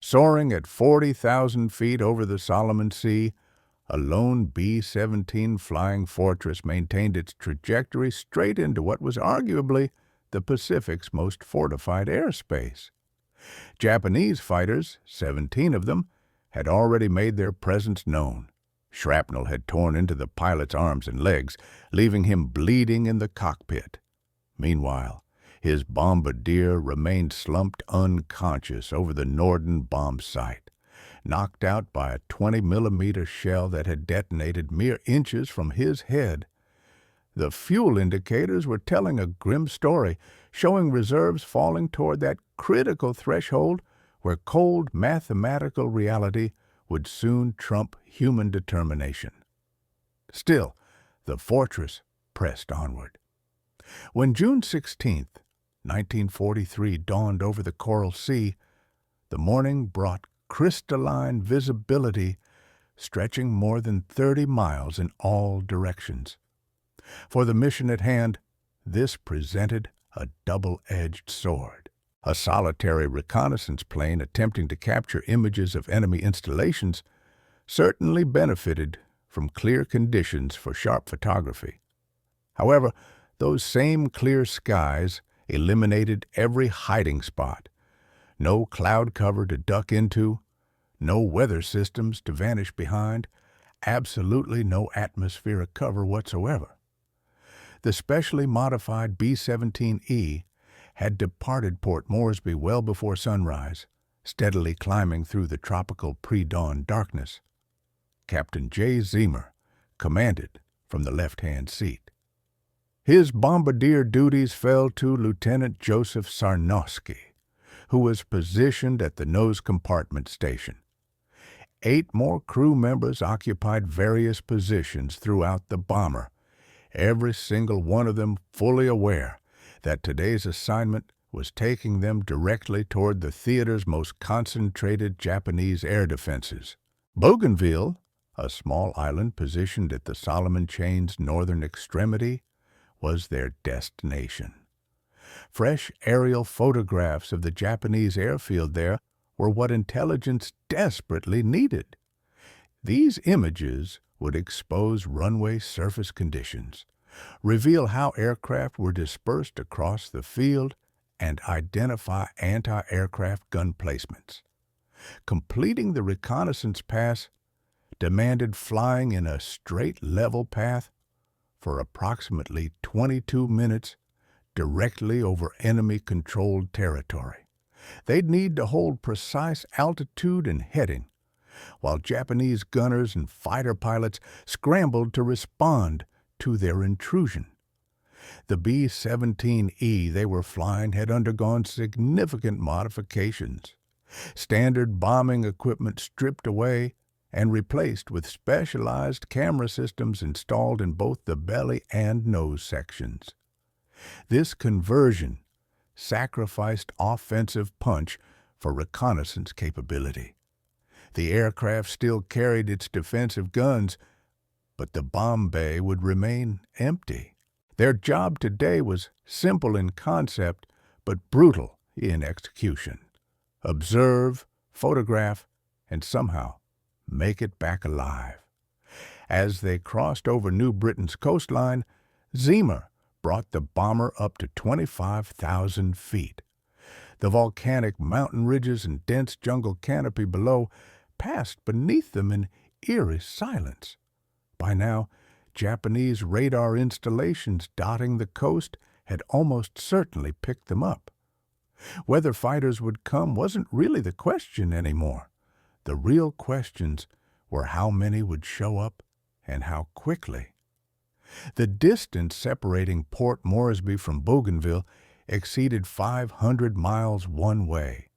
Soaring at 40,000 feet over the Solomon Sea, a lone B-17 Flying Fortress maintained its trajectory straight into what was arguably the Pacific's most fortified airspace. Japanese fighters, 17 of them, had already made their presence known. Shrapnel had torn into the pilot's arms and legs, leaving him bleeding in the cockpit. Meanwhile, his bombardier remained slumped unconscious over the Norden bombsight, knocked out by a 20-millimeter shell that had detonated mere inches from his head. The fuel indicators were telling a grim story, showing reserves falling toward that critical threshold where cold mathematical reality would soon trump human determination. Still, the fortress pressed onward. When June 16, 1943 dawned over the Coral Sea, the morning brought crystalline visibility stretching more than 30 miles in all directions. For the mission at hand, this presented a double-edged sword. A solitary reconnaissance plane attempting to capture images of enemy installations certainly benefited from clear conditions for sharp photography. However, those same clear skies eliminated every hiding spot. No cloud cover to duck into, no weather systems to vanish behind, absolutely no atmospheric cover whatsoever. The specially modified B-17E had departed Port Moresby well before sunrise, steadily climbing through the tropical pre-dawn darkness. Captain J. Zemer commanded from the left-hand seat. His bombardier duties fell to Lieutenant Joseph Sarnowski, who was positioned at the nose compartment station. 8 more crew members occupied various positions throughout the bomber, every single one of them fully aware that today's assignment was taking them directly toward the theater's most concentrated Japanese air defenses. Bougainville, a small island positioned at the Solomon Chain's northern extremity, was their destination. Fresh aerial photographs of the Japanese airfield there were what intelligence desperately needed. These images would expose runway surface conditions, reveal how aircraft were dispersed across the field, and identify anti-aircraft gun placements. Completing the reconnaissance pass demanded flying in a straight level path for approximately 22 minutes directly over enemy-controlled territory. They'd need to hold precise altitude and heading, while Japanese gunners and fighter pilots scrambled to respond to their intrusion. The B-17E they were flying had undergone significant modifications. Standard bombing equipment stripped away and replaced with specialized camera systems installed in both the belly and nose sections. This conversion sacrificed offensive punch for reconnaissance capability. The aircraft still carried its defensive guns, but the bomb bay would remain empty. Their job today was simple in concept, but brutal in execution. Observe, photograph, and somehow make it back alive. As they crossed over New Britain's coastline, Zemer brought the bomber up to 25,000 feet. The volcanic mountain ridges and dense jungle canopy below passed beneath them in eerie silence. By now, Japanese radar installations dotting the coast had almost certainly picked them up. Whether fighters would come wasn't really the question anymore. The real questions were how many would show up and how quickly. The distance separating Port Moresby from Bougainville exceeded 500 miles one way.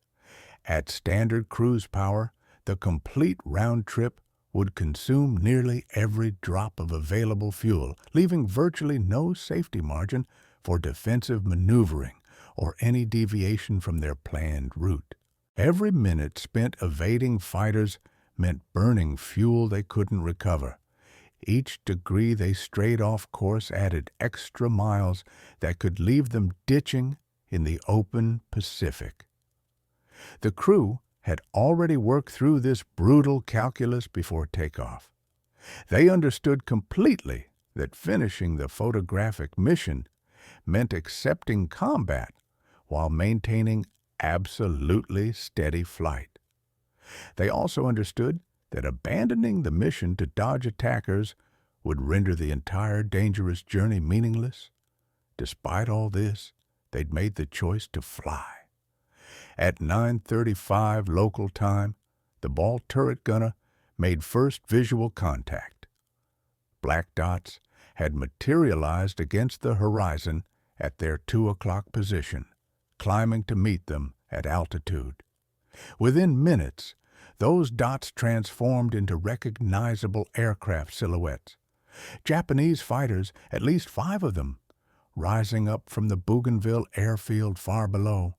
At standard cruise power, the complete round trip would consume nearly every drop of available fuel, leaving virtually no safety margin for defensive maneuvering or any deviation from their planned route. Every minute spent evading fighters meant burning fuel they couldn't recover. Each degree they strayed off course added extra miles that could leave them ditching in the open Pacific. The crew had already worked through this brutal calculus before takeoff. They understood completely that finishing the photographic mission meant accepting combat while maintaining absolutely steady flight. They also understood that abandoning the mission to dodge attackers would render the entire dangerous journey meaningless. Despite all this, they'd made the choice to fly. At 9:35 local time, the ball turret gunner made first visual contact. Black dots had materialized against the horizon at their 2 o'clock position, climbing to meet them at altitude. Within minutes, those dots transformed into recognizable aircraft silhouettes. Japanese fighters, at least 5 of them, rising up from the Bougainville airfield far below.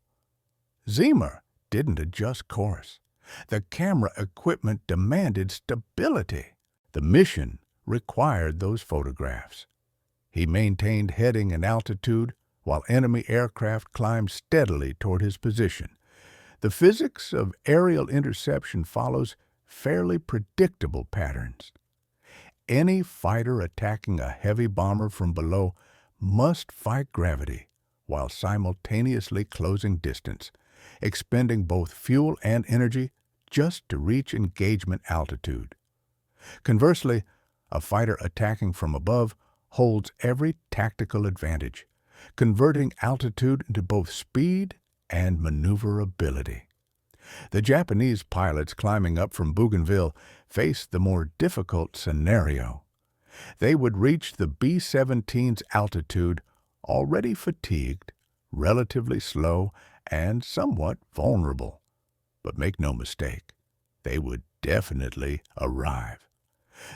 Zimmer didn't adjust course. The camera equipment demanded stability. The mission required those photographs. He maintained heading and altitude while enemy aircraft climbed steadily toward his position. The physics of aerial interception follows fairly predictable patterns. Any fighter attacking a heavy bomber from below must fight gravity while simultaneously closing distance, expending both fuel and energy just to reach engagement altitude. Conversely, a fighter attacking from above holds every tactical advantage, converting altitude into both speed and maneuverability. The Japanese pilots climbing up from Bougainville faced the more difficult scenario. They would reach the B-17's altitude already fatigued, relatively slow, and somewhat vulnerable. But make no mistake, they would definitely arrive.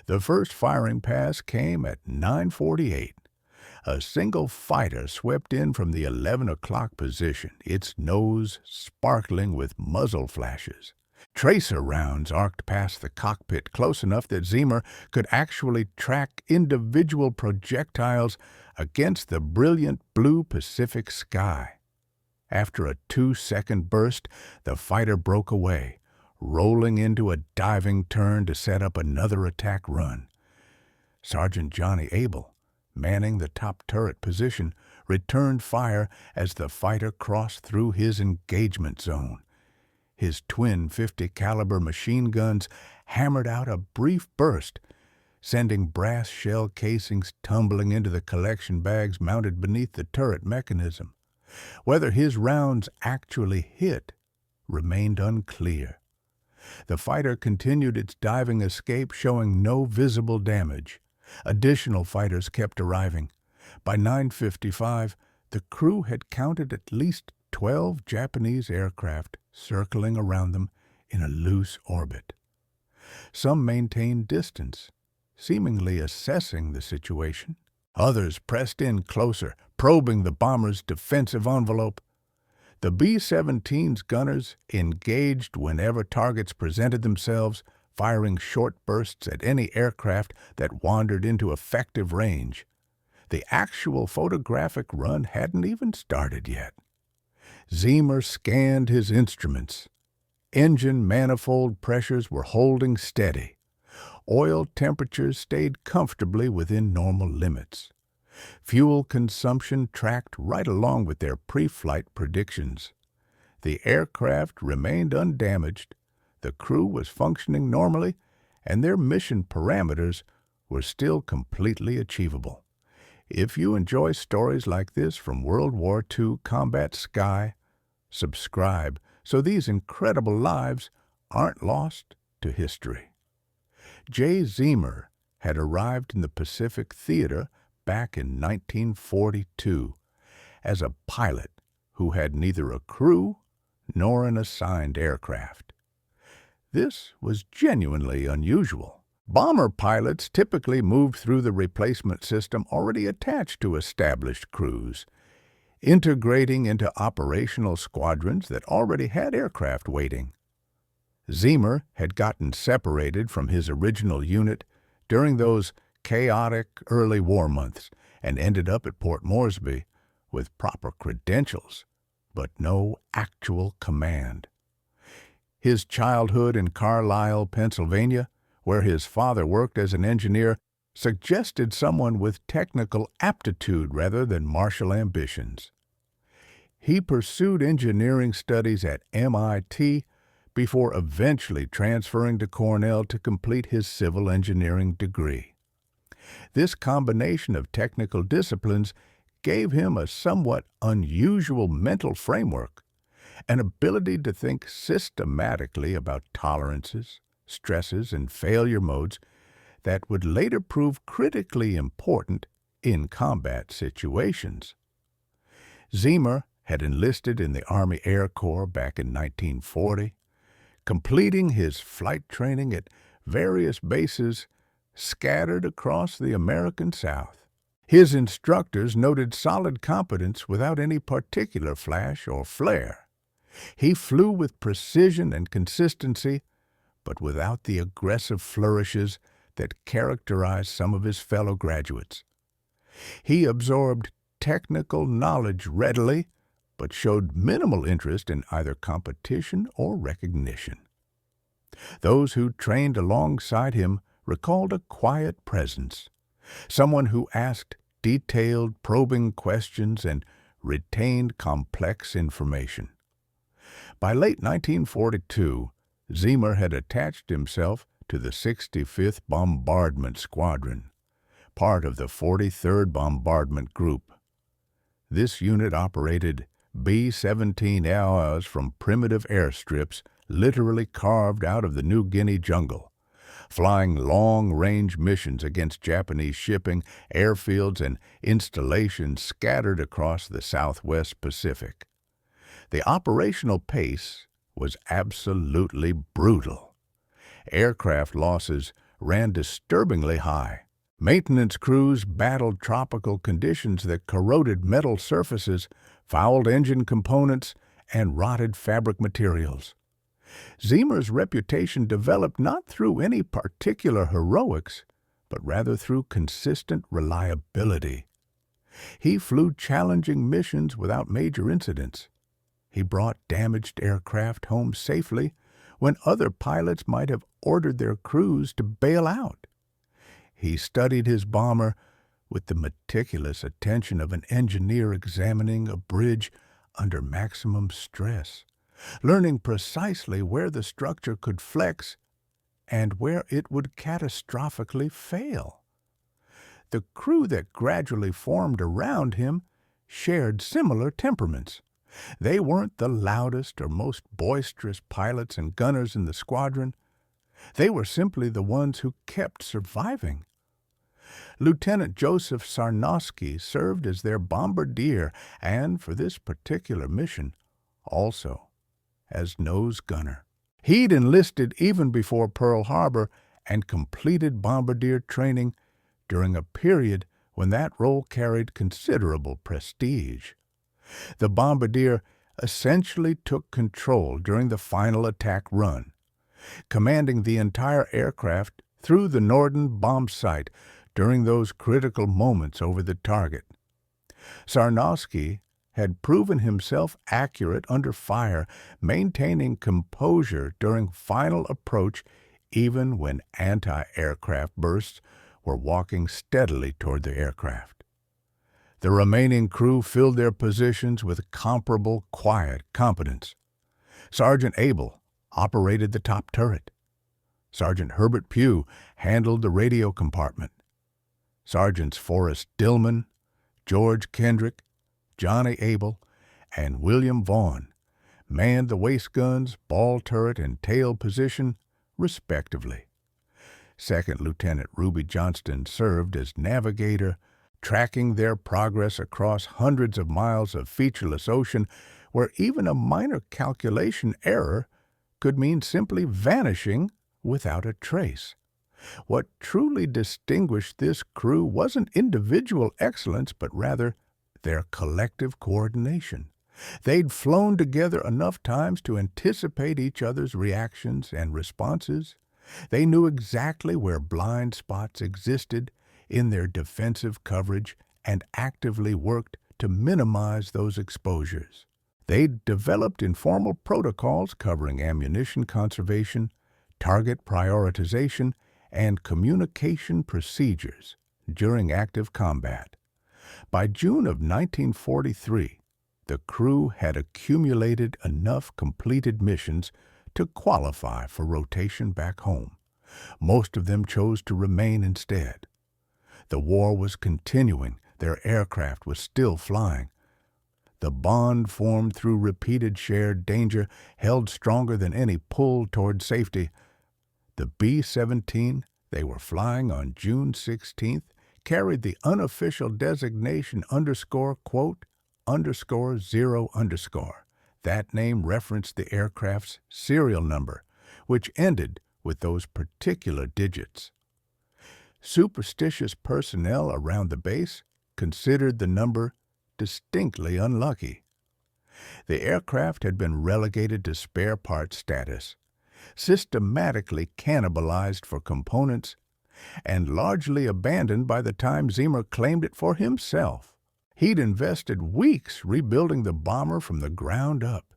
The first firing pass came at 9:48. A single fighter swept in from the 11 o'clock position, its nose sparkling with muzzle flashes. Tracer rounds arced past the cockpit close enough that Zimmer could actually track individual projectiles against the brilliant blue Pacific sky. After a 2-second burst, the fighter broke away, rolling into a diving turn to set up another attack run. Sergeant Johnny Abel, manning the top turret position, returned fire as the fighter crossed through his engagement zone. His twin .50 caliber machine guns hammered out a brief burst, sending brass shell casings tumbling into the collection bags mounted beneath the turret mechanism. Whether his rounds actually hit remained unclear. The fighter continued its diving escape, showing no visible damage. Additional fighters kept arriving. By 9:55, the crew had counted at least 12 Japanese aircraft circling around them in a loose orbit. Some maintained distance, seemingly assessing the situation. Others pressed in closer, probing the bomber's defensive envelope. The B-17's gunners engaged whenever targets presented themselves, firing short bursts at any aircraft that wandered into effective range. The actual photographic run hadn't even started yet. Zimmer scanned his instruments. Engine manifold pressures were holding steady. Oil temperatures stayed comfortably within normal limits. Fuel consumption tracked right along with their pre-flight predictions. The aircraft remained undamaged, the crew was functioning normally, and their mission parameters were still completely achievable. If you enjoy stories like this from World War II combat sky, subscribe so these incredible lives aren't lost to history. J. Zimmer had arrived in the Pacific Theater back in 1942 as a pilot who had neither a crew nor an assigned aircraft. This was genuinely unusual. Bomber pilots typically moved through the replacement system already attached to established crews, integrating into operational squadrons that already had aircraft waiting. Zimmer had gotten separated from his original unit during those chaotic early war months and ended up at Port Moresby with proper credentials, but no actual command. His childhood in Carlisle, Pennsylvania, where his father worked as an engineer, suggested someone with technical aptitude rather than martial ambitions. He pursued engineering studies at MIT before eventually transferring to Cornell to complete his civil engineering degree. This combination of technical disciplines gave him a somewhat unusual mental framework, an ability to think systematically about tolerances, stresses, and failure modes that would later prove critically important in combat situations. Ziemer had enlisted in the Army Air Corps back in 1940, completing his flight training at various bases scattered across the American South. His instructors noted solid competence without any particular flash or flare. He flew with precision and consistency, but without the aggressive flourishes that characterized some of his fellow graduates. He absorbed technical knowledge readily, but showed minimal interest in either competition or recognition. Those who trained alongside him recalled a quiet presence, someone who asked detailed, probing questions and retained complex information. By late 1942, Ziemer had attached himself to the 65th Bombardment Squadron, part of the 43rd Bombardment Group. This unit operated B-17 from primitive airstrips literally carved out of the New Guinea jungle, flying long-range missions against Japanese shipping, airfields, and installations scattered across the Southwest Pacific. The operational pace was absolutely brutal. Aircraft losses ran disturbingly high. Maintenance crews battled tropical conditions that corroded metal surfaces, fouled engine components, and rotted fabric materials. Ziemer's reputation developed not through any particular heroics, but rather through consistent reliability. He flew challenging missions without major incidents. He brought damaged aircraft home safely when other pilots might have ordered their crews to bail out. He studied his bomber with the meticulous attention of an engineer examining a bridge under maximum stress, learning precisely where the structure could flex and where it would catastrophically fail. The crew that gradually formed around him shared similar temperaments. They weren't the loudest or most boisterous pilots and gunners in the squadron. They were simply the ones who kept surviving. Lieutenant Joseph Sarnowski served as their bombardier and, for this particular mission, also as nose gunner. He'd enlisted even before Pearl Harbor and completed bombardier training during a period when that role carried considerable prestige. The bombardier essentially took control during the final attack run, commanding the entire aircraft through the Norden bombsight during those critical moments over the target. Sarnowski had proven himself accurate under fire, maintaining composure during final approach even when anti-aircraft bursts were walking steadily toward the aircraft. The remaining crew filled their positions with comparable, quiet competence. Sergeant Abel operated the top turret. Sergeant Herbert Pugh handled the radio compartment. Sergeants Forrest Dillman, George Kendrick, Johnny Abel, and William Vaughn manned the waist guns, ball turret, and tail position, respectively. Second Lieutenant Ruby Johnston served as navigator, tracking their progress across hundreds of miles of featureless ocean where even a minor calculation error could mean simply vanishing without a trace. What truly distinguished this crew wasn't individual excellence, but rather their collective coordination. They'd flown together enough times to anticipate each other's reactions and responses. They knew exactly where blind spots existed in their defensive coverage and actively worked to minimize those exposures. They developed informal protocols covering ammunition conservation, target prioritization, and communication procedures during active combat. By June of 1943, the crew had accumulated enough completed missions to qualify for rotation back home. Most of them chose to remain instead. The war was continuing. Their aircraft was still flying. The bond formed through repeated shared danger held stronger than any pull toward safety. The B-17 they were flying on June 16th carried the unofficial designation _0_. That name referenced the aircraft's serial number, which ended with those particular digits. Superstitious personnel around the base considered the number distinctly unlucky. The aircraft had been relegated to spare part status, systematically cannibalized for components, and largely abandoned by the time Zimmer claimed it for himself. He'd invested weeks rebuilding the bomber from the ground up.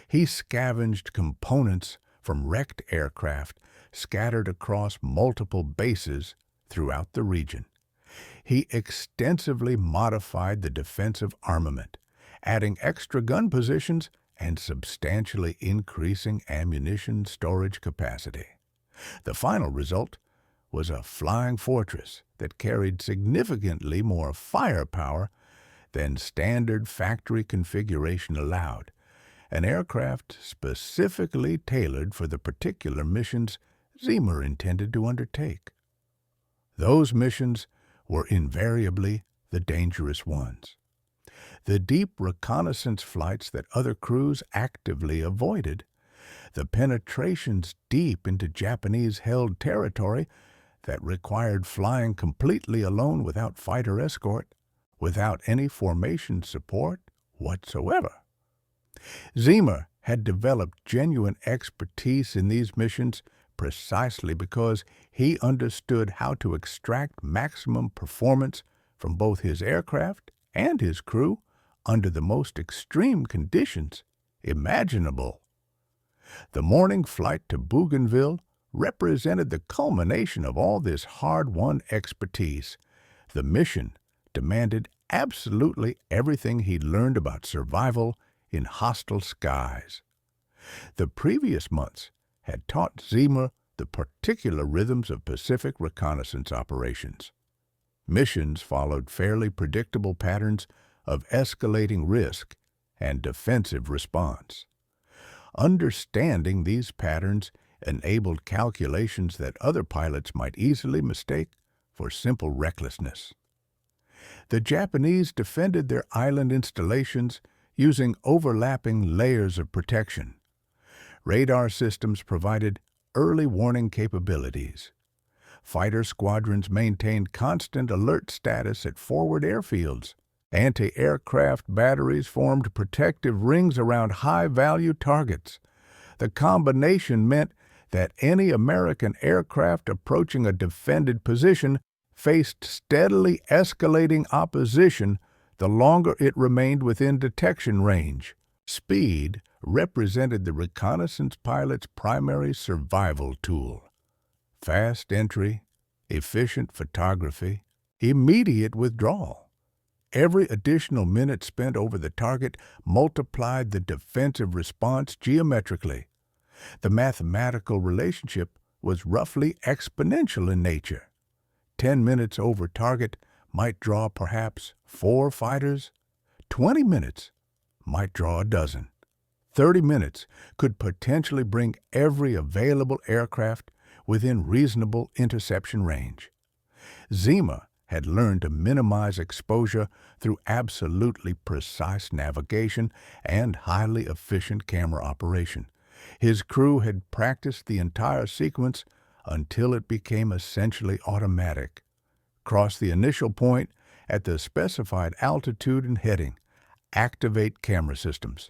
He scavenged components from wrecked aircraft scattered across multiple bases throughout the region. He extensively modified the defensive armament, adding extra gun positions and substantially increasing ammunition storage capacity. The final result was a flying fortress that carried significantly more firepower than standard factory configuration allowed, an aircraft specifically tailored for the particular missions Zimmer intended to undertake. Those missions were invariably the dangerous ones. The deep reconnaissance flights that other crews actively avoided, the penetrations deep into Japanese-held territory that required flying completely alone without fighter escort, without any formation support whatsoever. Zimmer had developed genuine expertise in these missions precisely because he understood how to extract maximum performance from both his aircraft and his crew under the most extreme conditions imaginable. The morning flight to Bougainville represented the culmination of all this hard-won expertise. The mission demanded absolutely everything he'd learned about survival in hostile skies. The previous months had taught Zimmer the particular rhythms of Pacific reconnaissance operations. Missions followed fairly predictable patterns of escalating risk and defensive response. Understanding these patterns enabled calculations that other pilots might easily mistake for simple recklessness. The Japanese defended their island installations using overlapping layers of protection. Radar systems provided early warning capabilities. Fighter squadrons maintained constant alert status at forward airfields. Anti-aircraft batteries formed protective rings around high-value targets. The combination meant that any American aircraft approaching a defended position faced steadily escalating opposition the longer it remained within detection range. Speed represented the reconnaissance pilot's primary survival tool. Fast entry, efficient photography, immediate withdrawal. Every additional minute spent over the target multiplied the defensive response geometrically. The mathematical relationship was roughly exponential in nature. 10 minutes over target might draw perhaps 4 fighters. 20 minutes might draw a dozen. 30 minutes could potentially bring every available aircraft within reasonable interception range. Zimmer had learned to minimize exposure through absolutely precise navigation and highly efficient camera operation. His crew had practiced the entire sequence until it became essentially automatic. Cross the initial point at the specified altitude and heading. Activate camera systems.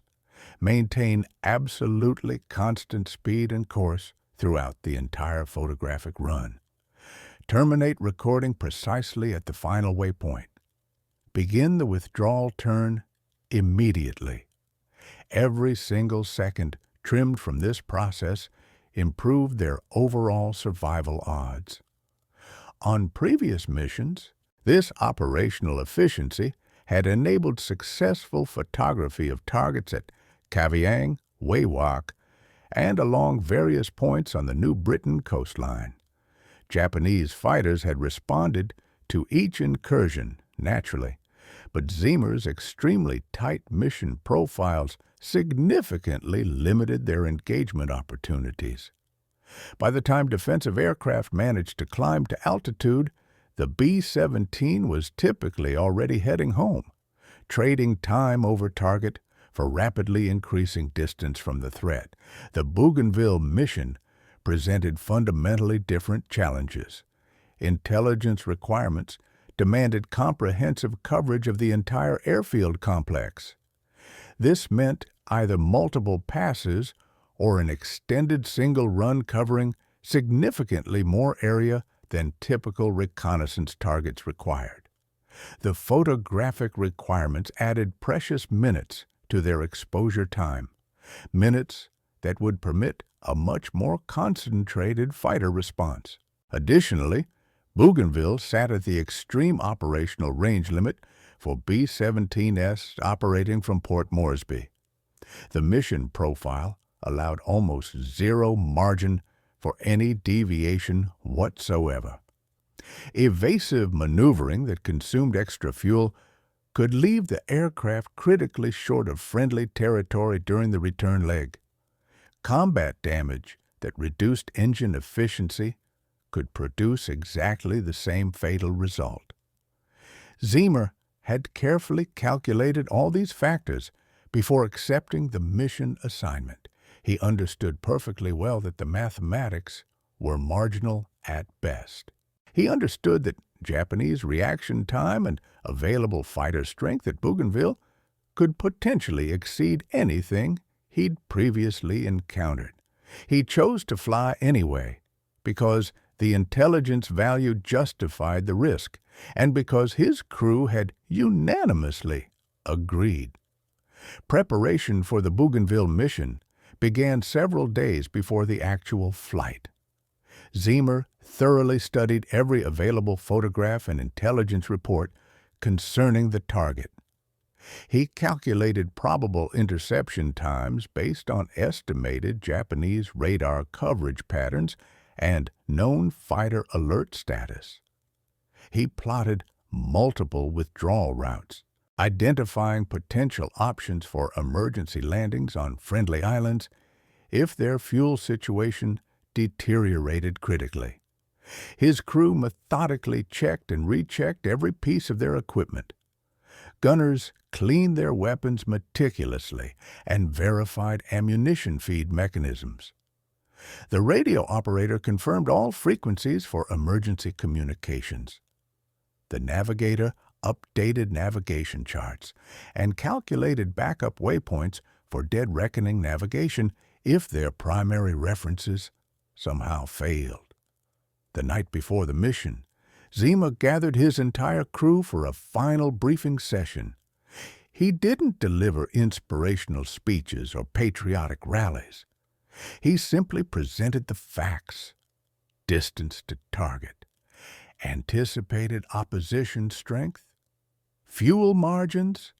Maintain absolutely constant speed and course throughout the entire photographic run. Terminate recording precisely at the final waypoint. Begin the withdrawal turn immediately. Every single second trimmed from this process improved their overall survival odds. On previous missions, this operational efficiency had enabled successful photography of targets at Kavieng, Wewak, and along various points on the New Britain coastline. Japanese fighters had responded to each incursion naturally, but Zimmer's extremely tight mission profiles significantly limited their engagement opportunities. By the time defensive aircraft managed to climb to altitude, the B-17 was typically already heading home, trading time over target for rapidly increasing distance from the threat. The Bougainville mission presented fundamentally different challenges. Intelligence requirements demanded comprehensive coverage of the entire airfield complex. This meant either multiple passes or an extended single run covering significantly more area than typical reconnaissance targets required. The photographic requirements added precious minutes to their exposure time, minutes that would permit a much more concentrated fighter response. Additionally, Bougainville sat at the extreme operational range limit for B-17s operating from Port Moresby. The mission profile allowed almost zero margin for any deviation whatsoever. Evasive maneuvering that consumed extra fuel could leave the aircraft critically short of friendly territory during the return leg. Combat damage that reduced engine efficiency could produce exactly the same fatal result. Zimmer had carefully calculated all these factors before accepting the mission assignment. He understood perfectly well that the mathematics were marginal at best. He understood that Japanese reaction time and available fighter strength at Bougainville could potentially exceed anything he'd previously encountered. He chose to fly anyway because the intelligence value justified the risk and because his crew had unanimously agreed. Preparation for the Bougainville mission began several days before the actual flight. Zimmer thoroughly studied every available photograph and intelligence report concerning the target. He calculated probable interception times based on estimated Japanese radar coverage patterns and known fighter alert status. He plotted multiple withdrawal routes, identifying potential options for emergency landings on friendly islands if their fuel situation deteriorated critically. His crew methodically checked and rechecked every piece of their equipment. Gunners cleaned their weapons meticulously and verified ammunition feed mechanisms. The radio operator confirmed all frequencies for emergency communications. The navigator updated navigation charts and calculated backup waypoints for dead reckoning navigation if their primary references somehow failed. The night before the mission, Zima gathered his entire crew for a final briefing session. He didn't deliver inspirational speeches or patriotic rallies. He simply presented the facts: distance to target, anticipated opposition strength, fuel margins,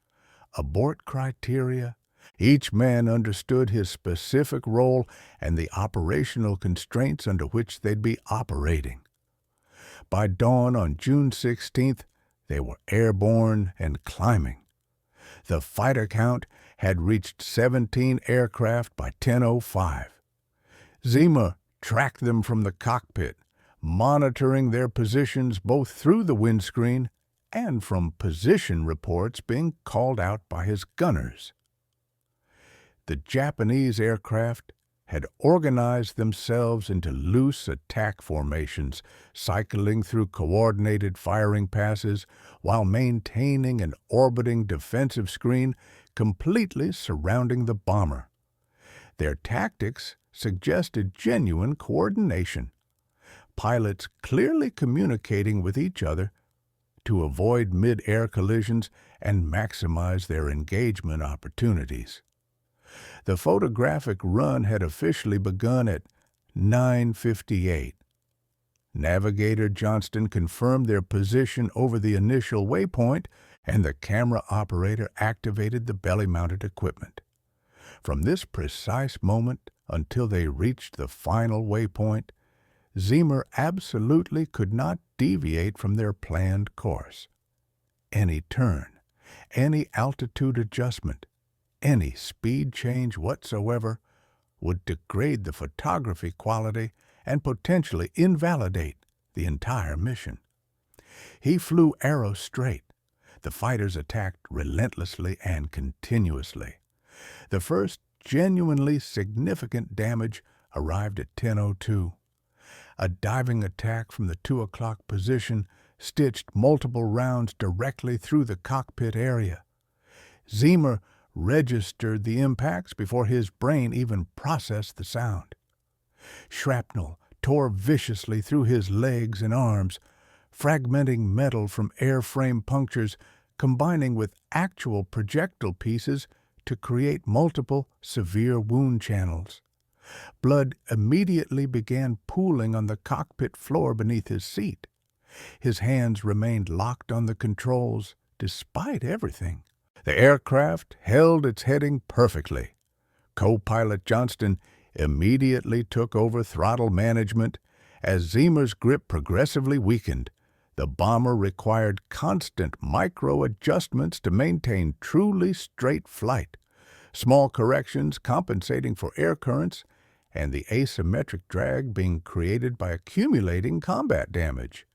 abort criteria. Each man understood his specific role and the operational constraints under which they'd be operating. By dawn on June 16th, they were airborne and climbing. The fighter count had reached 17 aircraft by 10:05. Zima tracked them from the cockpit, monitoring their positions both through the windscreen and from position reports being called out by his gunners. The Japanese aircraft had organized themselves into loose attack formations, cycling through coordinated firing passes while maintaining an orbiting defensive screen completely surrounding the bomber. Their tactics suggested genuine coordination, pilots clearly communicating with each other to avoid mid-air collisions and maximize their engagement opportunities. The photographic run had officially begun at 9:58. Navigator Johnston confirmed their position over the initial waypoint, and the camera operator activated the belly-mounted equipment. From this precise moment until they reached the final waypoint, Zimmer absolutely could not deviate from their planned course. Any turn, any altitude adjustment, any speed change whatsoever would degrade the photography quality and potentially invalidate the entire mission. He flew arrow straight. The fighters attacked relentlessly and continuously. The first genuinely significant damage arrived at 10:02. A diving attack from the 2 o'clock position stitched multiple rounds directly through the cockpit area. Zimmer registered the impacts before his brain even processed the sound. Shrapnel tore viciously through his legs and arms, fragmenting metal from airframe punctures, combining with actual projectile pieces to create multiple severe wound channels. Blood immediately began pooling on the cockpit floor beneath his seat. His hands remained locked on the controls, despite everything. The aircraft held its heading perfectly. Co-pilot Johnston immediately took over throttle management. As Zimmer's grip progressively weakened, the bomber required constant micro-adjustments to maintain truly straight flight, small corrections compensating for air currents and the asymmetric drag being created by accumulating combat damage.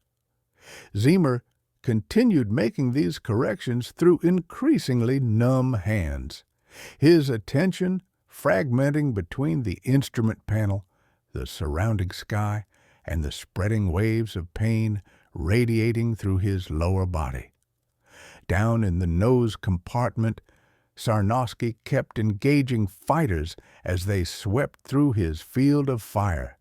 Zimmer continued making these corrections through increasingly numb hands, his attention fragmenting between the instrument panel, the surrounding sky, and the spreading waves of pain radiating through his lower body. Down in the nose compartment, Sarnowski kept engaging fighters as they swept through his field of fire.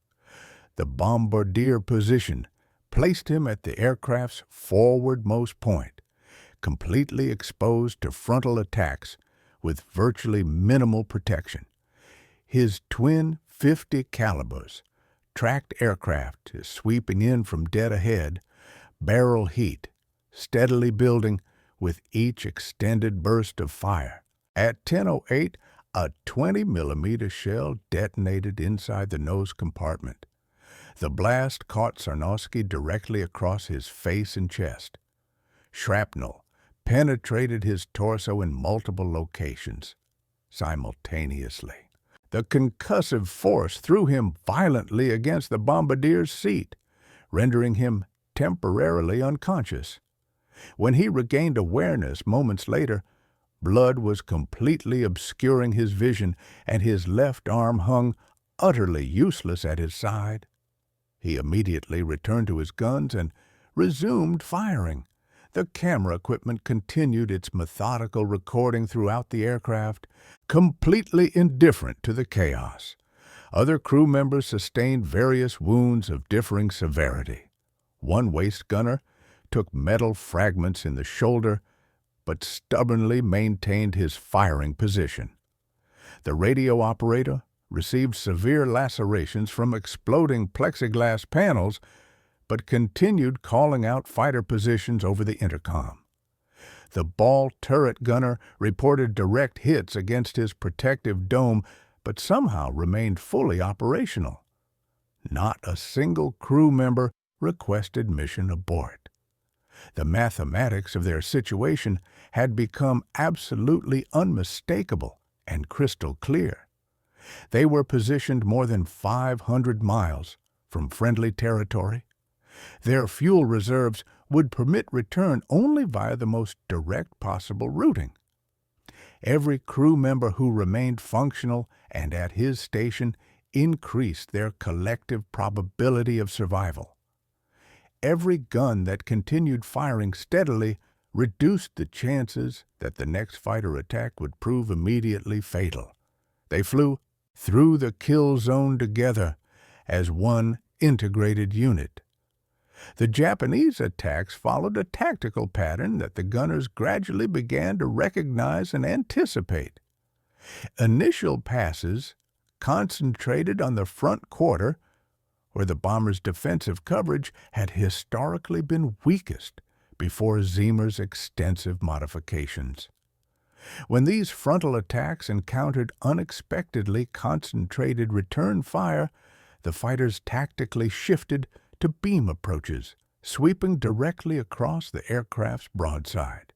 The bombardier position placed him at the aircraft's forwardmost point, completely exposed to frontal attacks with virtually minimal protection. His twin .50 calibers tracked aircraft is sweeping in from dead ahead, barrel heat steadily building with each extended burst of fire. At 10:08, a 20-millimeter shell detonated inside the nose compartment. The blast caught Sarnowski directly across his face and chest. Shrapnel penetrated his torso in multiple locations simultaneously. The concussive force threw him violently against the bombardier's seat, rendering him temporarily unconscious. When he regained awareness moments later, blood was completely obscuring his vision, and his left arm hung utterly useless at his side. He immediately returned to his guns and resumed firing. The camera equipment continued its methodical recording throughout the aircraft, completely indifferent to the chaos. Other crew members sustained various wounds of differing severity. One waist gunner took metal fragments in the shoulder, but stubbornly maintained his firing position. The radio operator received severe lacerations from exploding plexiglass panels, but continued calling out fighter positions over the intercom. The ball turret gunner reported direct hits against his protective dome, but somehow remained fully operational. Not a single crew member requested mission abort. The mathematics of their situation had become absolutely unmistakable and crystal clear. They were positioned more than 500 miles from friendly territory. Their fuel reserves would permit return only via the most direct possible routing. Every crew member who remained functional and at his station increased their collective probability of survival. Every gun that continued firing steadily reduced the chances that the next fighter attack would prove immediately fatal. They flew through the kill zone together as one integrated unit. The Japanese attacks followed a tactical pattern that the gunners gradually began to recognize and anticipate. Initial passes concentrated on the front quarter, where the bomber's defensive coverage had historically been weakest before Zemer's extensive modifications. When these frontal attacks encountered unexpectedly concentrated return fire, the fighters tactically shifted to beam approaches, sweeping directly across the aircraft's broadside.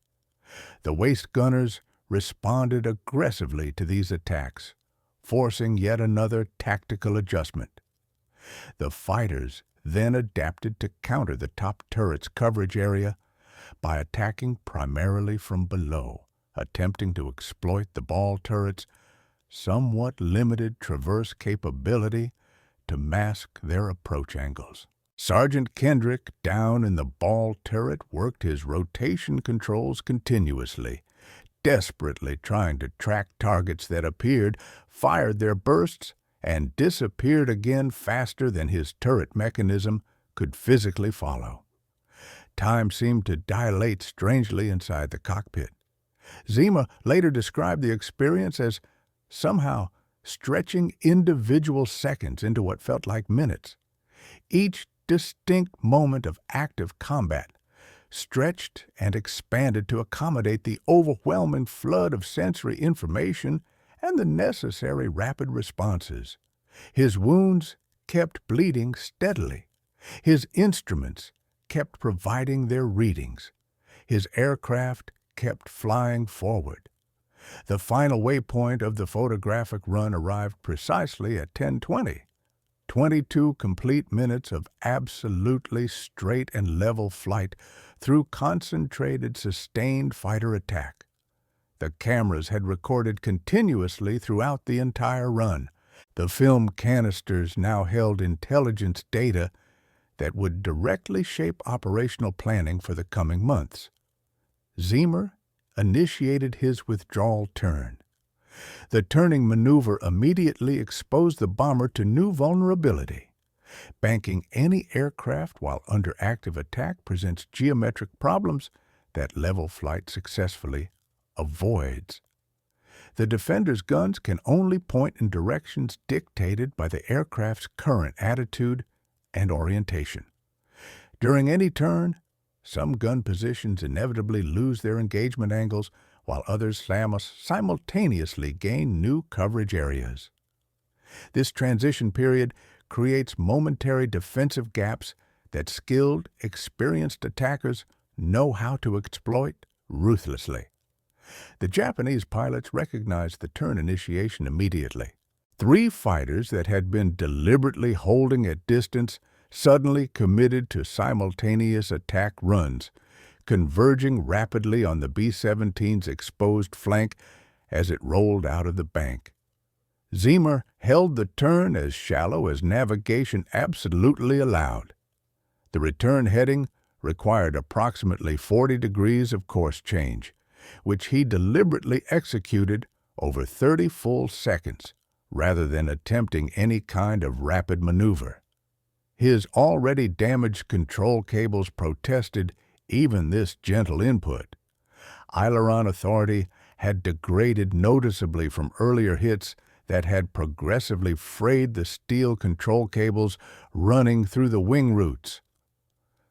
The waist gunners responded aggressively to these attacks, forcing yet another tactical adjustment. The fighters then adapted to counter the top turret's coverage area by attacking primarily from below, attempting to exploit the ball turret's somewhat limited traverse capability to mask their approach angles. Sergeant Kendrick, down in the ball turret, worked his rotation controls continuously, desperately trying to track targets that appeared, fired their bursts, and disappeared again faster than his turret mechanism could physically follow. Time seemed to dilate strangely inside the cockpit. Zemer later described the experience as somehow stretching individual seconds into what felt like minutes. Each distinct moment of active combat stretched and expanded to accommodate the overwhelming flood of sensory information and the necessary rapid responses. His wounds kept bleeding steadily. His instruments kept providing their readings. His aircraft kept flying forward. The final waypoint of the photographic run arrived precisely at 10:20. 22 complete minutes of absolutely straight and level flight through concentrated, sustained fighter attack. The cameras had recorded continuously throughout the entire run. The film canisters now held intelligence data that would directly shape operational planning for the coming months. Zemer initiated his withdrawal turn. The turning maneuver immediately exposed the bomber to new vulnerability. Banking any aircraft while under active attack presents geometric problems that level flight successfully avoids. The defender's guns can only point in directions dictated by the aircraft's current attitude and orientation. During any turn, some gun positions inevitably lose their engagement angles, while others simultaneously gain new coverage areas. This transition period creates momentary defensive gaps that skilled, experienced attackers know how to exploit ruthlessly. The Japanese pilots recognized the turn initiation immediately. 3 fighters that had been deliberately holding at distance suddenly committed to simultaneous attack runs, converging rapidly on the B-17's exposed flank as it rolled out of the bank. Zemer held the turn as shallow as navigation absolutely allowed. The return heading required approximately 40 degrees of course change, which he deliberately executed over 30 full seconds, rather than attempting any kind of rapid maneuver. His already damaged control cables protested even this gentle input. Aileron authority had degraded noticeably from earlier hits that had progressively frayed the steel control cables running through the wing roots.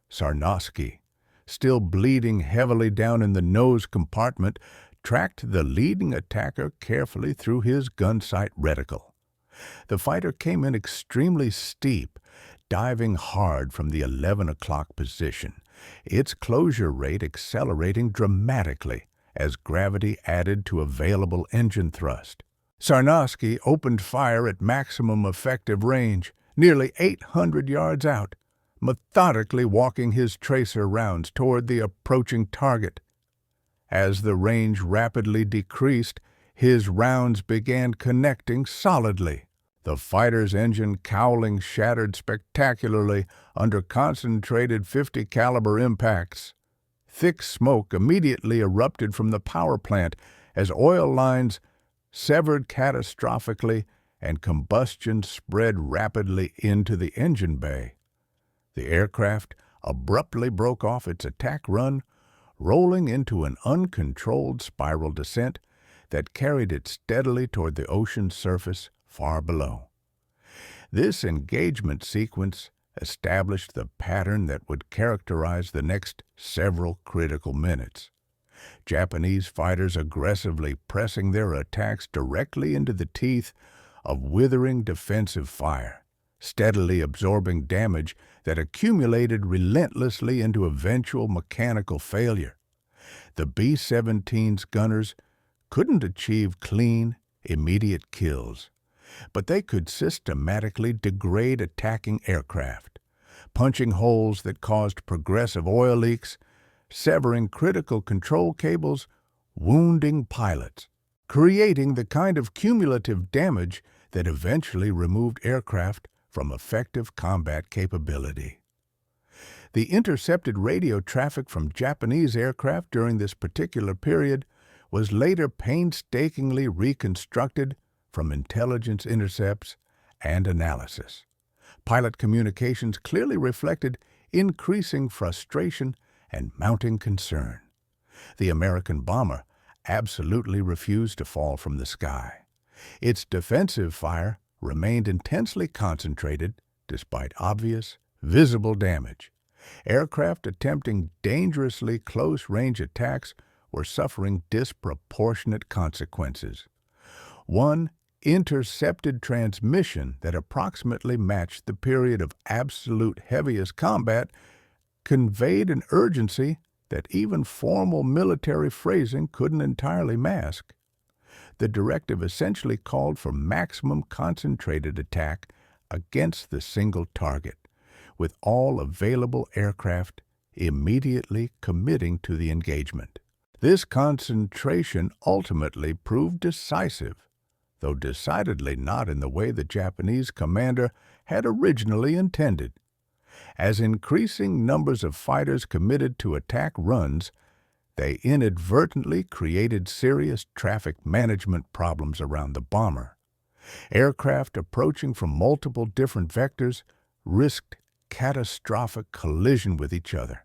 Sarnowski, still bleeding heavily down in the nose compartment, tracked the leading attacker carefully through his gun sight reticle. The fighter came in extremely steep, diving hard from the 11 o'clock position, its closure rate accelerating dramatically as gravity added to available engine thrust. Sarnowski opened fire at maximum effective range, nearly 800 yards out, methodically walking his tracer rounds toward the approaching target. As the range rapidly decreased, his rounds began connecting solidly. The fighter's engine cowling shattered spectacularly under concentrated .50 caliber impacts. Thick smoke immediately erupted from the power plant as oil lines severed catastrophically and combustion spread rapidly into the engine bay. The aircraft abruptly broke off its attack run, rolling into an uncontrolled spiral descent that carried it steadily toward the ocean's surface far below. This engagement sequence established the pattern that would characterize the next several critical minutes. Japanese fighters aggressively pressing their attacks directly into the teeth of withering defensive fire, steadily absorbing damage that accumulated relentlessly into eventual mechanical failure. The B-17's gunners couldn't achieve clean, immediate kills, but they could systematically degrade attacking aircraft, punching holes that caused progressive oil leaks, severing critical control cables, wounding pilots, creating the kind of cumulative damage that eventually removed aircraft from effective combat capability. The intercepted radio traffic from Japanese aircraft during this particular period was later painstakingly reconstructed from intelligence intercepts and analysis. Pilot communications clearly reflected increasing frustration and mounting concern. The American bomber absolutely refused to fall from the sky. Its defensive fire remained intensely concentrated despite obvious, visible damage. Aircraft attempting dangerously close-range attacks were suffering disproportionate consequences. One intercepted transmission that approximately matched the period of absolute heaviest combat conveyed an urgency that even formal military phrasing couldn't entirely mask. The directive essentially called for maximum concentrated attack against the single target, with all available aircraft immediately committing to the engagement. This concentration ultimately proved decisive, though decidedly not in the way the Japanese commander had originally intended. As increasing numbers of fighters committed to attack runs, they inadvertently created serious traffic management problems around the bomber. Aircraft approaching from multiple different vectors risked catastrophic collision with each other.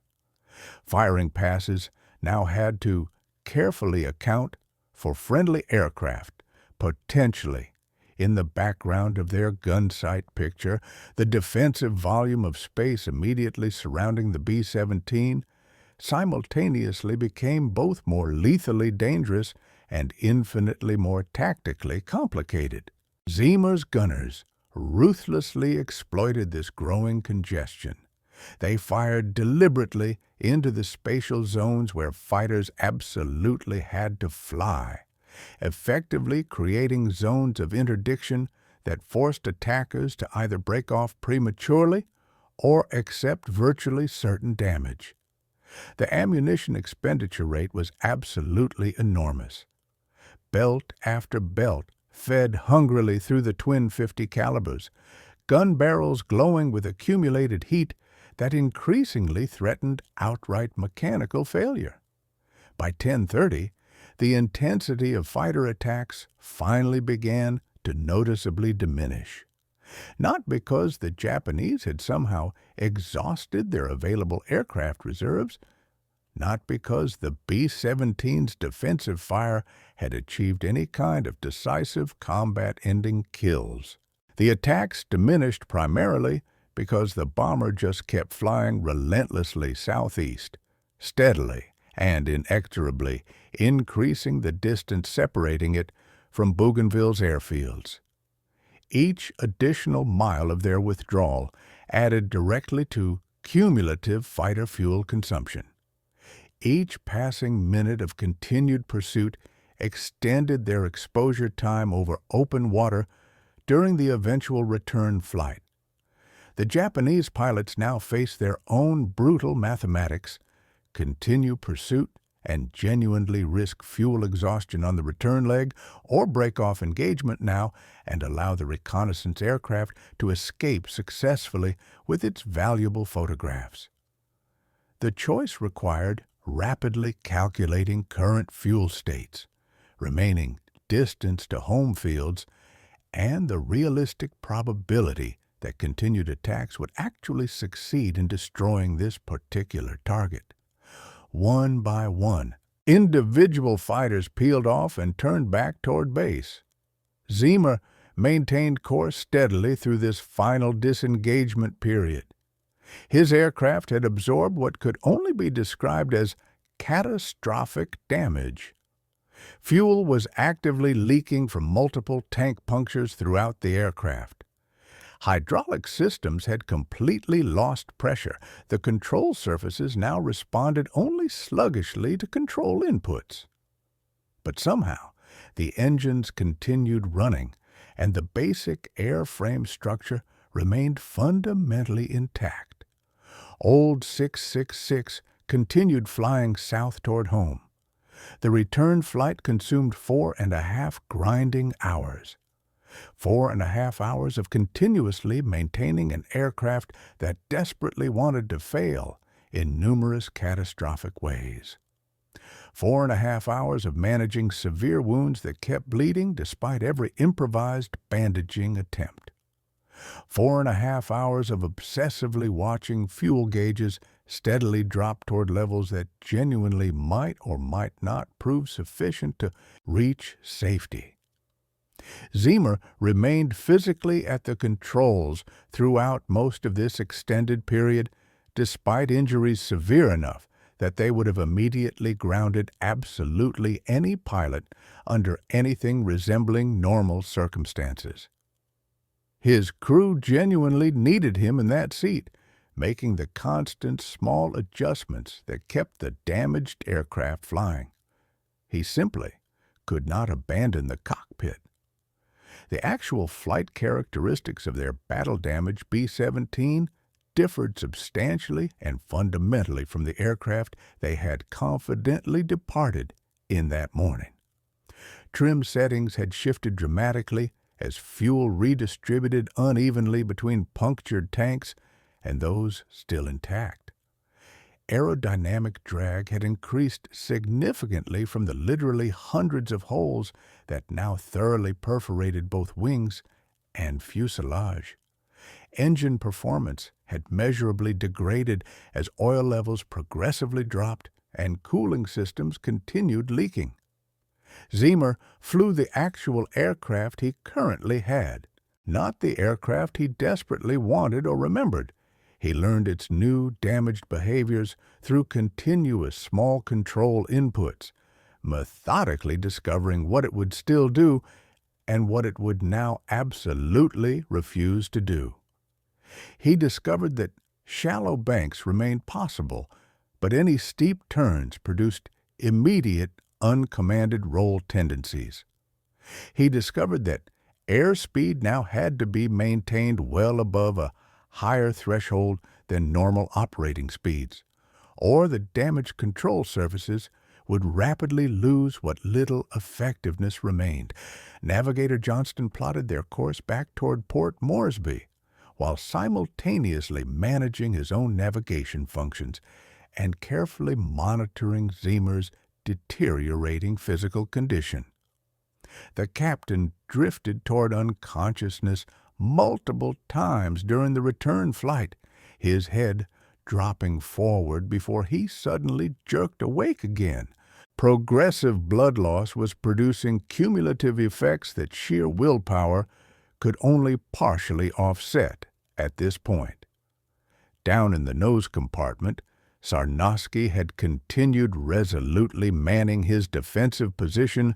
Firing passes now had to carefully account for friendly aircraft, potentially in the background of their gun sight picture. The defensive volume of space immediately surrounding the B-17 simultaneously became both more lethally dangerous and infinitely more tactically complicated. Zimmer's gunners ruthlessly exploited this growing congestion. They fired deliberately into the spatial zones where fighters absolutely had to fly, effectively creating zones of interdiction that forced attackers to either break off prematurely or accept virtually certain damage. The ammunition expenditure rate was absolutely enormous. Belt after belt fed hungrily through the twin .50 calibers, gun barrels glowing with accumulated heat that increasingly threatened outright mechanical failure. By 10:30, the intensity of fighter attacks finally began to noticeably diminish. Not because the Japanese had somehow exhausted their available aircraft reserves, not because the B-17's defensive fire had achieved any kind of decisive combat-ending kills. The attacks diminished primarily because the bomber just kept flying relentlessly southeast, steadily and inexorably increasing the distance separating it from Bougainville's airfields. Each additional mile of their withdrawal added directly to cumulative fighter fuel consumption. Each passing minute of continued pursuit extended their exposure time over open water during the eventual return flight. The Japanese pilots now faced their own brutal mathematics: continue pursuit and genuinely risk fuel exhaustion on the return leg, or break off engagement now and allow the reconnaissance aircraft to escape successfully with its valuable photographs. The choice required rapidly calculating current fuel states, remaining distance to home fields, and the realistic probability that continued attacks would actually succeed in destroying this particular target. One by one, Individual fighters peeled off and turned back toward base. Zimmer maintained course steadily through this final disengagement period. His aircraft had absorbed what could only be described as catastrophic damage. Fuel was actively leaking from multiple tank punctures throughout the aircraft. Hydraulic systems had completely lost pressure. The control surfaces now responded only sluggishly to control inputs. But somehow, the engines continued running, and the basic airframe structure remained fundamentally intact. Old 666 continued flying south toward home. The return flight consumed 4.5 grinding hours. 4.5 hours of continuously maintaining an aircraft that desperately wanted to fail in numerous catastrophic ways. 4.5 hours of managing severe wounds that kept bleeding despite every improvised bandaging attempt. 4.5 hours of obsessively watching fuel gauges steadily drop toward levels that genuinely might or might not prove sufficient to reach safety. Zimmer remained physically at the controls throughout most of this extended period, despite injuries severe enough that they would have immediately grounded absolutely any pilot under anything resembling normal circumstances. His crew genuinely needed him in that seat, making the constant small adjustments that kept the damaged aircraft flying. He simply could not abandon the cockpit. The actual flight characteristics of their battle-damaged B-17 differed substantially and fundamentally from the aircraft they had confidently departed in that morning. Trim settings had shifted dramatically as fuel redistributed unevenly between punctured tanks and those still intact. Aerodynamic drag had increased significantly from the literally hundreds of holes that now thoroughly perforated both wings and fuselage. Engine performance had measurably degraded as oil levels progressively dropped and cooling systems continued leaking. Zimmer flew the actual aircraft he currently had, not the aircraft he desperately wanted or remembered. He learned its new, damaged behaviors through continuous small control inputs, methodically discovering what it would still do and what it would now absolutely refuse to do. He discovered that shallow banks remained possible, but any steep turns produced immediate, uncommanded roll tendencies. He discovered that airspeed now had to be maintained well above a higher threshold than normal operating speeds, or the damaged control surfaces would rapidly lose what little effectiveness remained. Navigator Johnston plotted their course back toward Port Moresby, while simultaneously managing his own navigation functions and carefully monitoring Zimmer's deteriorating physical condition. The captain drifted toward unconsciousness multiple times during the return flight, his head dropping forward before he suddenly jerked awake again. Progressive blood loss was producing cumulative effects that sheer willpower could only partially offset at this point. Down in the nose compartment, Sarnosky had continued resolutely manning his defensive position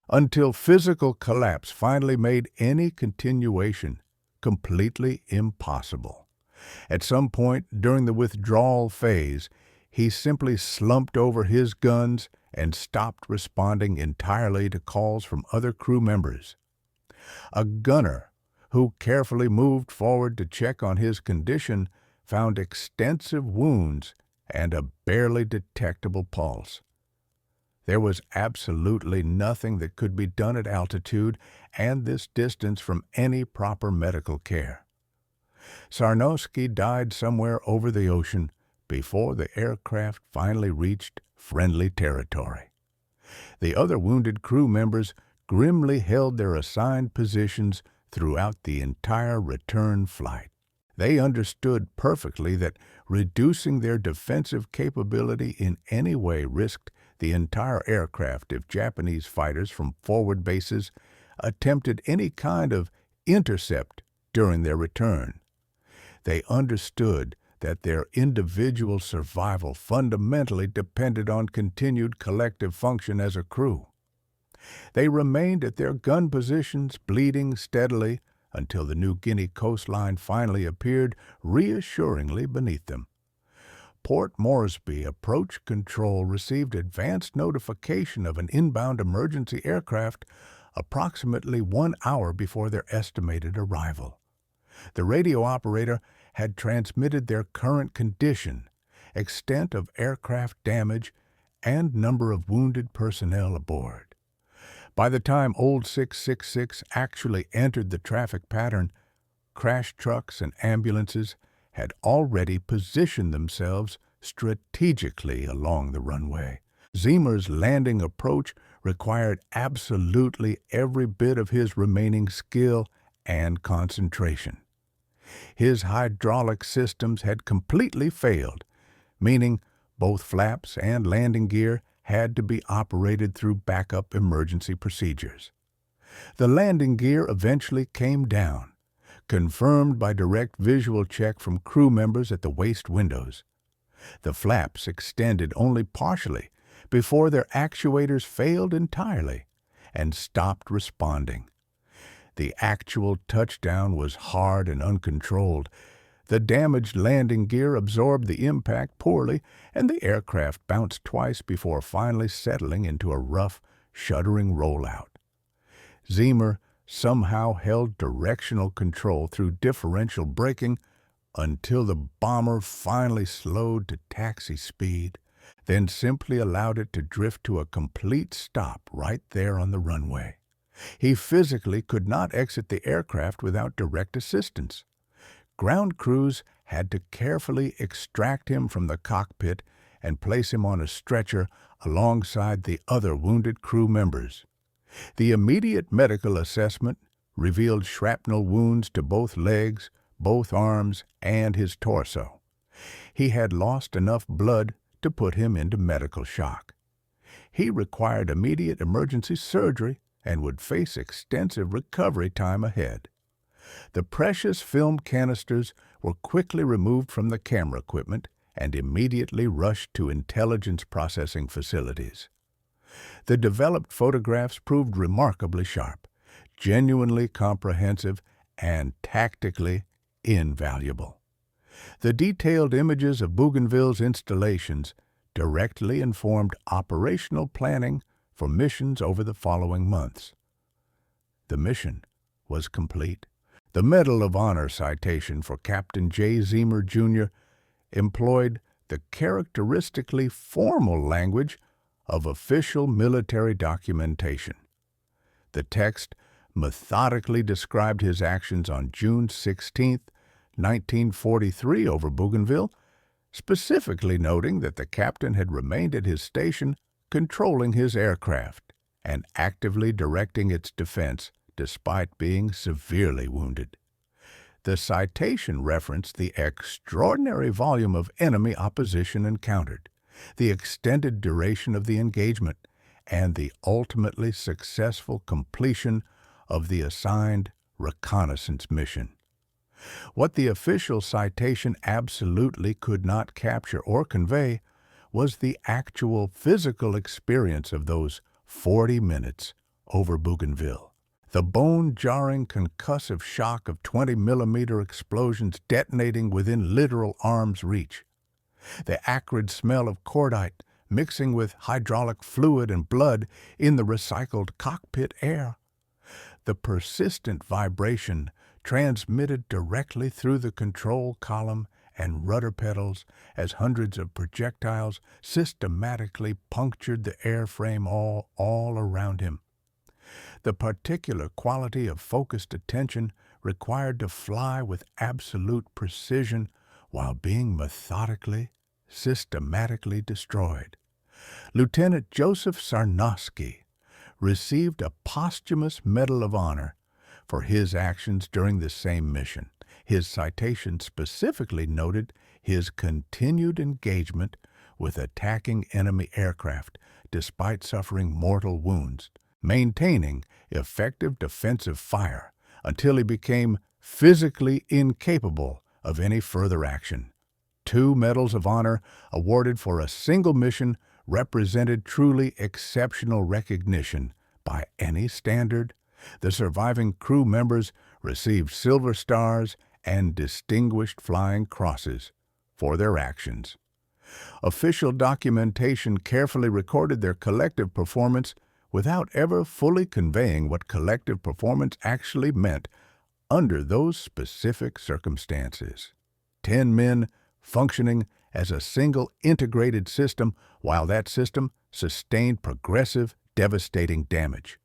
until physical collapse finally made any continuation completely impossible. At some point during the withdrawal phase, he simply slumped over his guns and stopped responding entirely to calls from other crew members. A gunner, who carefully moved forward to check on his condition, found extensive wounds and a barely detectable pulse. There was absolutely nothing that could be done at altitude and this distance from any proper medical care. Sarnosky died somewhere over the ocean before the aircraft finally reached friendly territory. The other wounded crew members grimly held their assigned positions throughout the entire return flight. They understood perfectly that reducing their defensive capability in any way risked the entire aircraft if Japanese fighters from forward bases attempted any kind of intercept during their return. They understood that their individual survival fundamentally depended on continued collective function as a crew. They remained at their gun positions, bleeding steadily, until the New Guinea coastline finally appeared reassuringly beneath them. Port Moresby Approach Control received advance notification of an inbound emergency aircraft approximately 1 hour before their estimated arrival. The radio operator had transmitted their current condition, extent of aircraft damage, and number of wounded personnel aboard. By the time Old 666 actually entered the traffic pattern, crash trucks and ambulances had already positioned themselves strategically along the runway. Zemer's landing approach required absolutely every bit of his remaining skill and concentration. His hydraulic systems had completely failed, meaning both flaps and landing gear had to be operated through backup emergency procedures. The landing gear eventually came down, confirmed by direct visual check from crew members at the waist windows. The flaps extended only partially before their actuators failed entirely and stopped responding. The actual touchdown was hard and uncontrolled. The damaged landing gear absorbed the impact poorly, and the aircraft bounced twice before finally settling into a rough, shuddering rollout. Zemer somehow held directional control through differential braking until the bomber finally slowed to taxi speed, then simply allowed it to drift to a complete stop right there on the runway. He physically could not exit the aircraft without direct assistance. Ground crews had to carefully extract him from the cockpit and place him on a stretcher alongside the other wounded crew members. The immediate medical assessment revealed shrapnel wounds to both legs, both arms, and his torso. He had lost enough blood to put him into medical shock. He required immediate emergency surgery and would face extensive recovery time ahead. The precious film canisters were quickly removed from the camera equipment and immediately rushed to intelligence processing facilities. The developed photographs proved remarkably sharp, genuinely comprehensive, and tactically invaluable. The detailed images of Bougainville's installations directly informed operational planning for missions over the following months. The mission was complete. The Medal of Honor citation for Captain J. Zemer, Jr. employed the characteristically formal language of official military documentation. The text methodically described his actions on June 16, 1943 over Bougainville, specifically noting that the captain had remained at his station controlling his aircraft and actively directing its defense despite being severely wounded. The citation referenced the extraordinary volume of enemy opposition encountered, the extended duration of the engagement, and the ultimately successful completion of the assigned reconnaissance mission. What the official citation absolutely could not capture or convey was the actual physical experience of those 40 minutes over Bougainville. The bone-jarring concussive shock of 20-millimeter explosions detonating within literal arm's reach. The acrid smell of cordite mixing with hydraulic fluid and blood in the recycled cockpit air. The persistent vibration transmitted directly through the control column and rudder pedals as hundreds of projectiles systematically punctured the airframe all around him. The particular quality of focused attention required to fly with absolute precision while being methodically, systematically destroyed. Lieutenant Joseph Sarnowski received a posthumous Medal of Honor for his actions during the same mission. His citation specifically noted his continued engagement with attacking enemy aircraft despite suffering mortal wounds, maintaining effective defensive fire until he became physically incapable of any further action. 2 Medals of Honor awarded for a single mission represented truly exceptional recognition by any standard. The surviving crew members received Silver Stars and Distinguished Flying Crosses for their actions. Official documentation carefully recorded their collective performance without ever fully conveying what collective performance actually meant under those specific circumstances. 10 men functioning as a single integrated system while that system sustained progressive, devastating damage.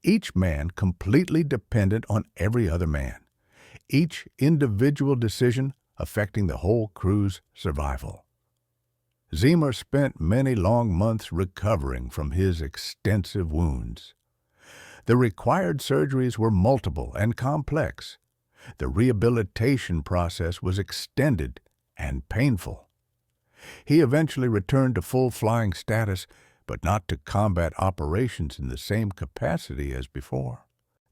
Each man completely dependent on every other man. Each individual decision affecting the whole crew's survival. Zimmer spent many long months recovering from his extensive wounds. The required surgeries were multiple and complex. The rehabilitation process was extended and painful. He eventually returned to full flying status, but not to combat operations in the same capacity as before.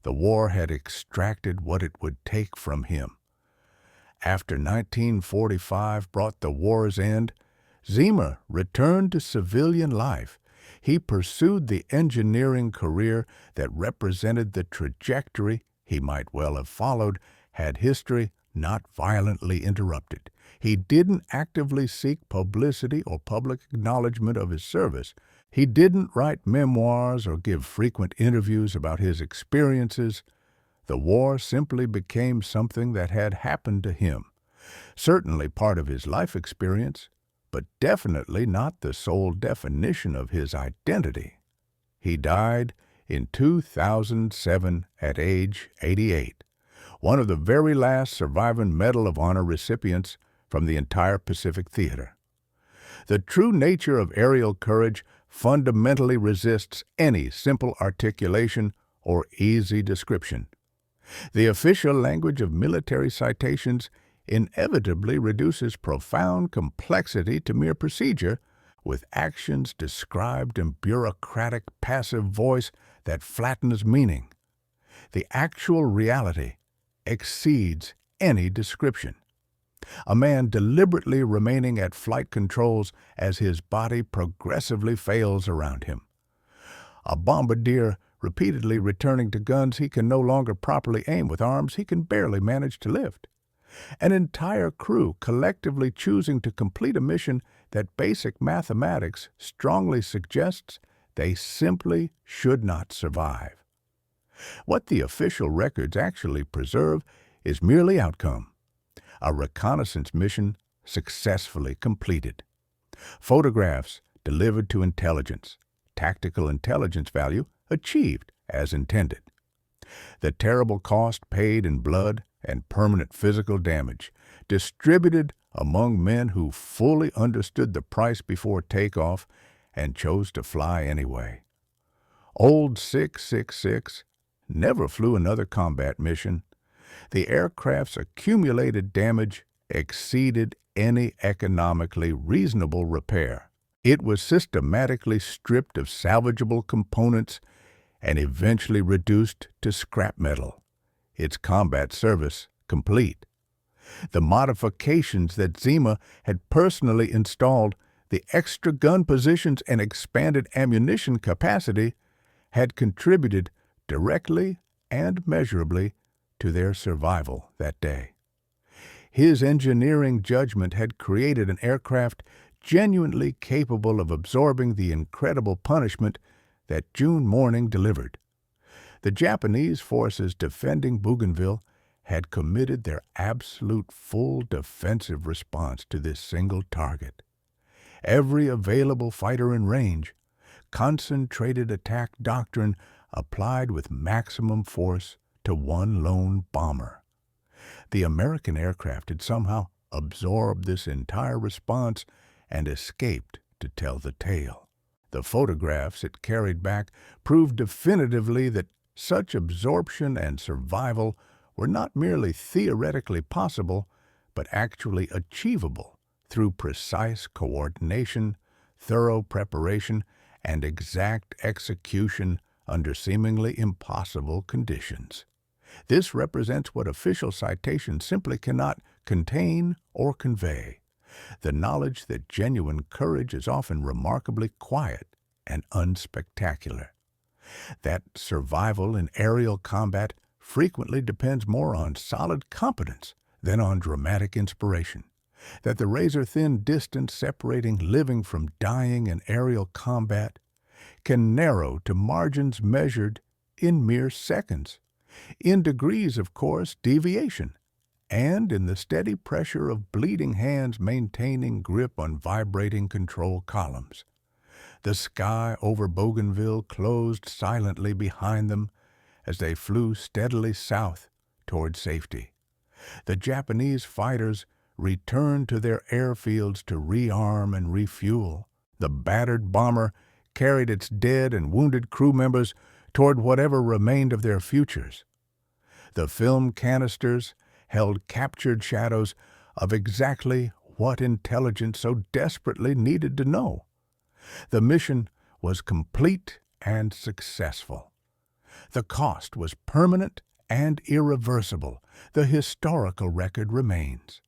The war had extracted what it would take from him. After 1945 brought the war's end, Zimmer returned to civilian life. He pursued the engineering career that represented the trajectory he might well have followed had history not violently interrupted. He didn't actively seek publicity or public acknowledgement of his service. He didn't write memoirs or give frequent interviews about his experiences. The war simply became something that had happened to him. Certainly part of his life experience, but definitely not the sole definition of his identity. He died in 2007 at age 88, one of the very last surviving Medal of Honor recipients from the entire Pacific Theater. The true nature of aerial courage fundamentally resists any simple articulation or easy description. The official language of military citations inevitably reduces profound complexity to mere procedure, with actions described in bureaucratic passive voice that flattens meaning. The actual reality exceeds any description. A man deliberately remaining at flight controls as his body progressively fails around him. A bombardier repeatedly returning to guns he can no longer properly aim with arms he can barely manage to lift. An entire crew collectively choosing to complete a mission that basic mathematics strongly suggests they simply should not survive. What the official records actually preserve is merely outcome. A reconnaissance mission successfully completed. Photographs delivered to intelligence. Tactical intelligence value achieved as intended. The terrible cost paid in blood and permanent physical damage distributed among men who fully understood the price before takeoff and chose to fly anyway. Old 666 never flew another combat mission. The aircraft's accumulated damage exceeded any economically reasonable repair. It was systematically stripped of salvageable components and eventually reduced to scrap metal, its combat service complete. The modifications that Zimmer had personally installed, the extra gun positions and expanded ammunition capacity, had contributed directly and measurably to their survival that day. His engineering judgment had created an aircraft genuinely capable of absorbing the incredible punishment that June morning delivered. The Japanese forces defending Bougainville had committed their absolute full defensive response to this single target. Every available fighter in range, concentrated attack doctrine applied with maximum force to one lone bomber. The American aircraft had somehow absorbed this entire response and escaped to tell the tale. The photographs it carried back proved definitively that such absorption and survival were not merely theoretically possible, but actually achievable through precise coordination, thorough preparation, and exact execution under seemingly impossible conditions. This represents what official citations simply cannot contain or convey: the knowledge that genuine courage is often remarkably quiet and unspectacular, that survival in aerial combat frequently depends more on solid competence than on dramatic inspiration, that the razor-thin distance separating living from dying in aerial combat can narrow to margins measured in mere seconds, in degrees, of course, deviation, and in the steady pressure of bleeding hands maintaining grip on vibrating control columns. The sky over Bougainville closed silently behind them as they flew steadily south toward safety. The Japanese fighters returned to their airfields to rearm and refuel. The battered bomber carried its dead and wounded crew members toward whatever remained of their futures. The film canisters held captured shadows of exactly what intelligence so desperately needed to know. The mission was complete and successful. The cost was permanent and irreversible. The historical record remains.